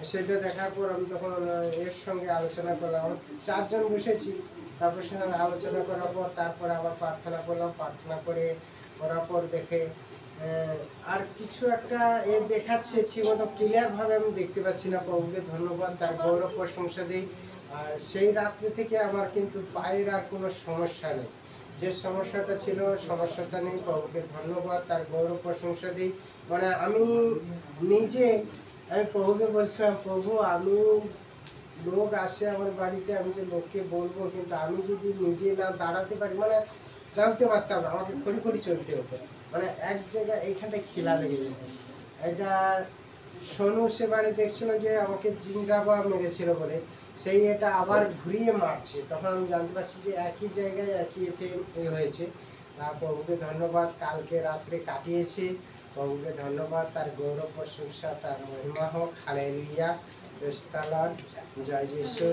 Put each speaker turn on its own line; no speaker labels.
সেটা দেখার পর আমি তখন এর সঙ্গে আলোচনা করলাম, চারজন বসেছি। তারপর সঙ্গে আলোচনা করার পর তারপর আবার প্রার্থনা করলাম, প্রার্থনা করার পর দেখে আর কিছু একটা দেখাচ্ছে, ঠিকমতো ক্লিয়ারভাবে আমি দেখতে পাচ্ছি না। প্রভুকে ধন্যবাদ, তার গৌরব প্রশংসা দিই। আর সেই রাত্রে থেকে আমার কিন্তু পায়ের আর কোনো সমস্যা নেই, যে সমস্যাটা ছিল সমস্যাটা নেই। প্রভুকে ধন্যবাদ, তার গৌরব প্রশংসা দিই। মানে আমি প্রভুকে বলছিলাম, প্রভু আমি লোক আসে আমার বাড়িতে, আমি যে লোককে বলবো, কিন্তু আমি যদি নিজে না দাঁড়াতে পারি, মানে জানতে পারতাম না, আমাকে খড়ি চলতে হতো। মানে এক জায়গায় এইখানটায় খিলা লেগে যেত। এটা সোনু সে বাড়ি দেখছিল যে আমাকে জিঙ্গাবা মেরেছিল বলে, সেই এটা আবার ঘুরিয়ে মারছে। তখন আমি জানতে পারছি যে একই জায়গায় একই এতে হয়েছে। প্রভুকে ধন্যবাদ, কালকে রাত্রে কাটিয়েছি। প্রভুকে ধন্যবাদ, তার গৌরব প্রশংসা, তার মহিমা হোক। হালেলুয়া, প্রেজ দ্য লর্ড, জয় যিশু।